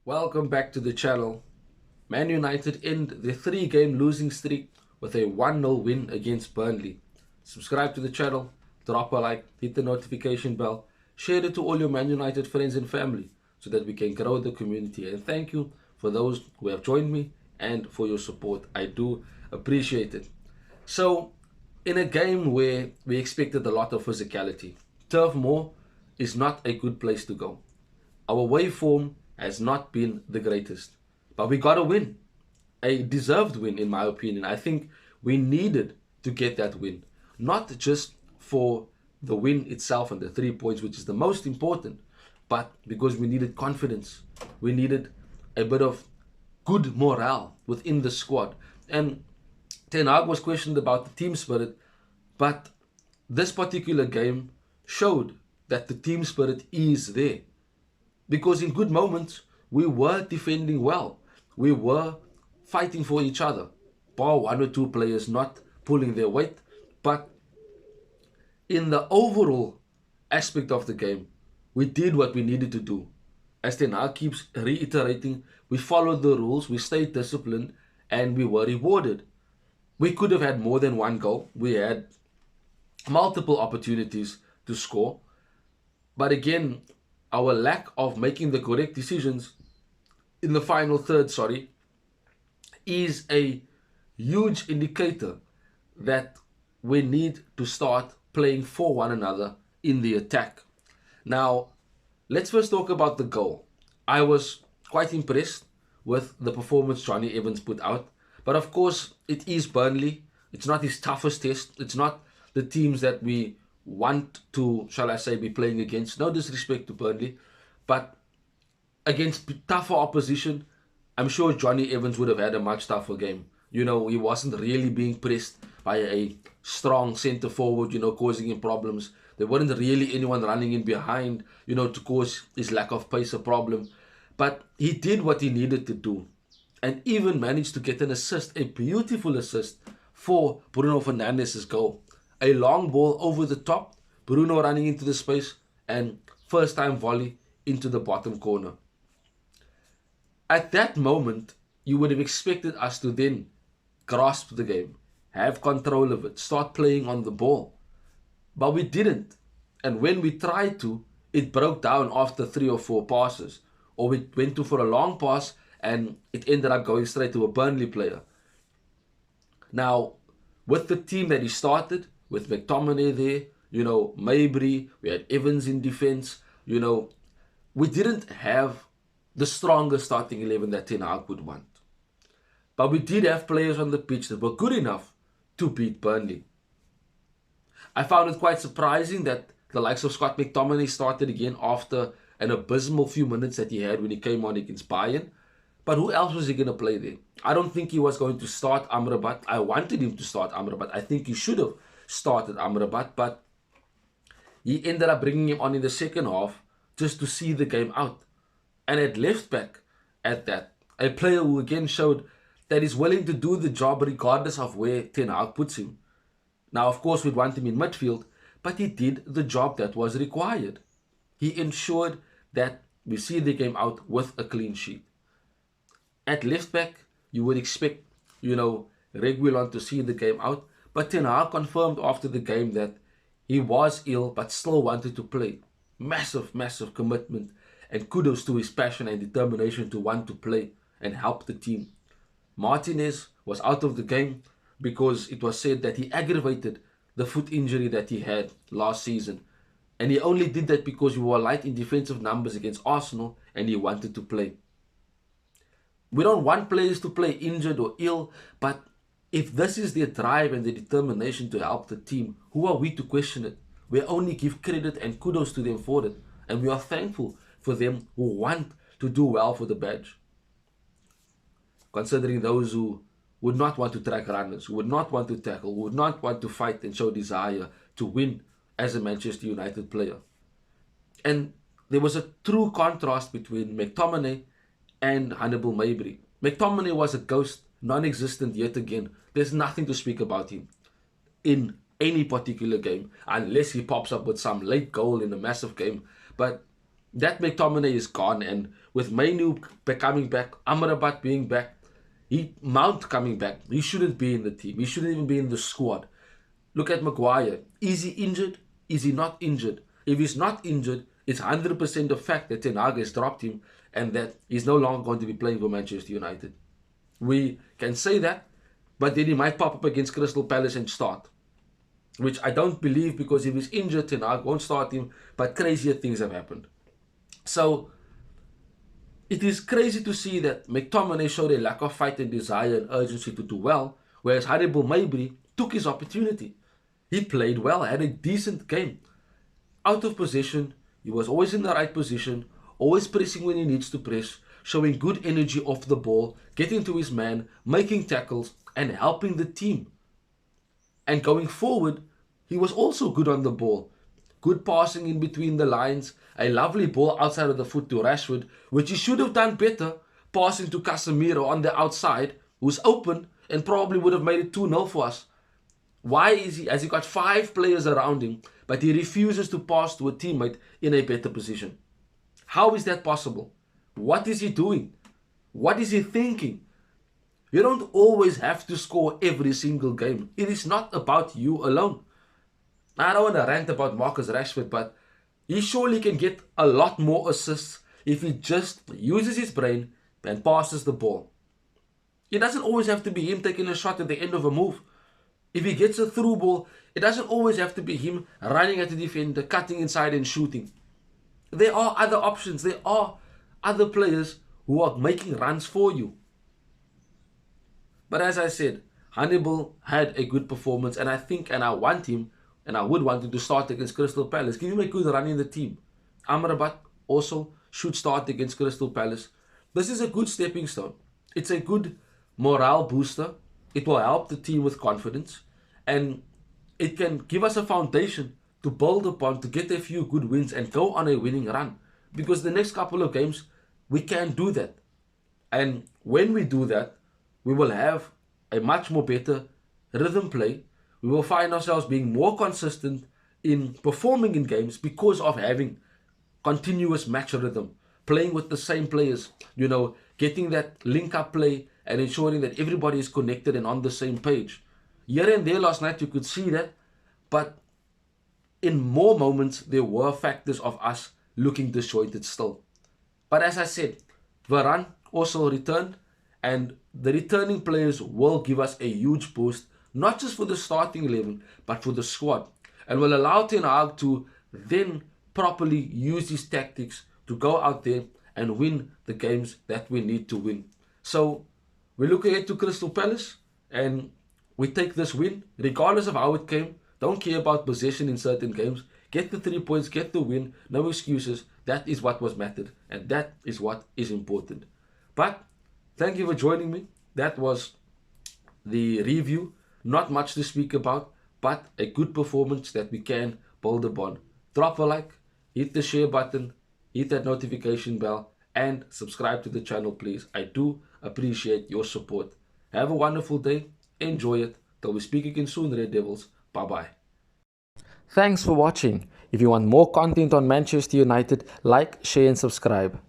Welcome back to the channel. Man United end their 3-game losing streak with a 1-0 win against Burnley. Subscribe to the channel, drop a like, hit the notification bell, share it to all your Man United friends and family so that we can grow the community. And thank you for those who have joined me and for your support. I do appreciate it. So, in a game where we expected a lot of physicality, Turf Moor is not a good place to go. Our away form has not been the greatest, but we got a win, a deserved win, in my opinion. I think we needed to get that win, not just for the win itself and the 3 points, which is the most important, but because we needed confidence. We needed a bit of good morale within the squad. And Ten Hag was questioned about the team spirit, but this particular game showed that the team spirit is there. Because in good moments, we were defending well. We were fighting for each other. Bar one or two players not pulling their weight. But in the overall aspect of the game, we did what we needed to do. As Ten Hag keeps reiterating, we followed the rules, we stayed disciplined, and we were rewarded. We could have had more than one goal. We had multiple opportunities to score. But again, our lack of making the correct decisions in the final third, is a huge indicator that we need to start playing for one another in the attack. Now, let's first talk about the goal. I was quite impressed with the performance Johnny Evans put out. But of course, it is Burnley. It's not his toughest test. It's not the teams that we want to, shall I say, be playing against. No disrespect to Burnley. But against tougher opposition, I'm sure Johnny Evans would have had a much tougher game. He wasn't really being pressed by a strong centre forward, causing him problems. There wasn't really anyone running in behind, to cause his lack of pace a problem. But he did what he needed to do and even managed to get an assist, a beautiful assist for Bruno Fernandes's goal. A long ball over the top, Bruno running into the space, and first time volley into the bottom corner. At that moment, you would have expected us to then grasp the game, have control of it, start playing on the ball. But we didn't. And when we tried to, it broke down after 3 or 4 passes. Or we went to for a long pass and it ended up going straight to a Burnley player. Now, with the team that he started, with McTominay there, Mabry, we had Evans in defense, we didn't have the strongest starting 11 that Ten Hag would want. But we did have players on the pitch that were good enough to beat Burnley. I found it quite surprising that the likes of Scott McTominay started again after an abysmal few minutes that he had when he came on against Bayern. But who else was he going to play there? I don't think he was going to start Amrabat. I wanted him to start Amrabat. I think he should have started Amrabat, but he ended up bringing him on in the second half just to see the game out. And at left back, at that, a player who again showed that he's willing to do the job regardless of where Ten Hag puts him. Now, of course, we'd want him in midfield, but he did the job that was required. He ensured that we see the game out with a clean sheet. At left back, you would expect, Reguilon to see the game out, but Ten Hag confirmed after the game that he was ill but still wanted to play. Massive, massive commitment, and kudos to his passion and determination to want to play and help the team. Martinez was out of the game because it was said that he aggravated the foot injury that he had last season. And he only did that because we were light in defensive numbers against Arsenal and he wanted to play. We don't want players to play injured or ill, but if this is their drive and their determination to help the team, who are we to question it? We only give credit and kudos to them for it. And we are thankful for them who want to do well for the badge. Considering those who would not want to track runners, who would not want to tackle, who would not want to fight and show desire to win as a Manchester United player. And there was a true contrast between McTominay and Hannibal Mabry. McTominay was a ghost, non-existent yet again. There's nothing to speak about him in any particular game unless he pops up with some late goal in a massive game. But That McTominay is gone, and with Mainu coming back, Amrabat being back, Mount coming back, he shouldn't be in the team. He shouldn't even be in the squad. Look at Maguire. Is he injured? Is he not injured? If he's not injured, it's 100% a fact that Ten Hag has dropped him and that he's no longer going to be playing for Manchester United. We can say that, but then he might pop up against Crystal Palace and start, which I don't believe, because if he's injured, Ten Hag won't start him, but crazier things have happened. So it is crazy to see that McTominay showed a lack of fight and desire and urgency to do well, whereas Hannibal Mabry took his opportunity. He played well, had a decent game. Out of possession, he was always in the right position, always pressing when he needs to press, showing good energy off the ball, getting to his man, making tackles, and helping the team. And going forward, he was also good on the ball. Good passing in between the lines, a lovely ball outside of the foot to Rashford, which he should have done better, passing to Casemiro on the outside, who's open and probably would have made it 2-0 for us. Why has he got 5 players around him, but he refuses to pass to a teammate in a better position? How is that possible? What is he doing? What is he thinking? You don't always have to score every single game. It is not about you alone. I don't want to rant about Marcus Rashford, but he surely can get a lot more assists if he just uses his brain and passes the ball. It doesn't always have to be him taking a shot at the end of a move. If he gets a through ball, it doesn't always have to be him running at the defender, cutting inside and shooting. There are other options. There are other players who are making runs for you. But as I said, Hannibal had a good performance, and I think, and I want him, and I would want him to start against Crystal Palace. Give him a good run in the team. Amrabat also should start against Crystal Palace. This is a good stepping stone. It's a good morale booster. It will help the team with confidence, and it can give us a foundation to build upon, to get a few good wins and go on a winning run. Because the next couple of games, we can do that. And when we do that, we will have a much more better rhythm play. We will find ourselves being more consistent in performing in games because of having continuous match rhythm, playing with the same players, getting that link-up play and ensuring that everybody is connected and on the same page. Here and there last night you could see that, but in more moments there were factors of us looking disjointed still. But as I said, Varane also returned, and the returning players will give us a huge boost, not just for the starting 11, but for the squad, and will allow Ten Hag to then properly use his tactics to go out there and win the games that we need to win. So we look ahead to Crystal Palace, and we take this win, regardless of how it came. Don't care about possession in certain games. Get the 3 points, get the win, no excuses. That is what was mattered, and that is what is important. But thank you for joining me. That was the review. Not much to speak about, but a good performance that we can build upon. Drop a like, hit the share button, hit that notification bell, and subscribe to the channel, please. I do appreciate your support. Have a wonderful day. Enjoy it. Till we speak again soon, Red Devils. Bye-bye. Thanks for watching. If you want more content on Manchester United, like, share, and subscribe.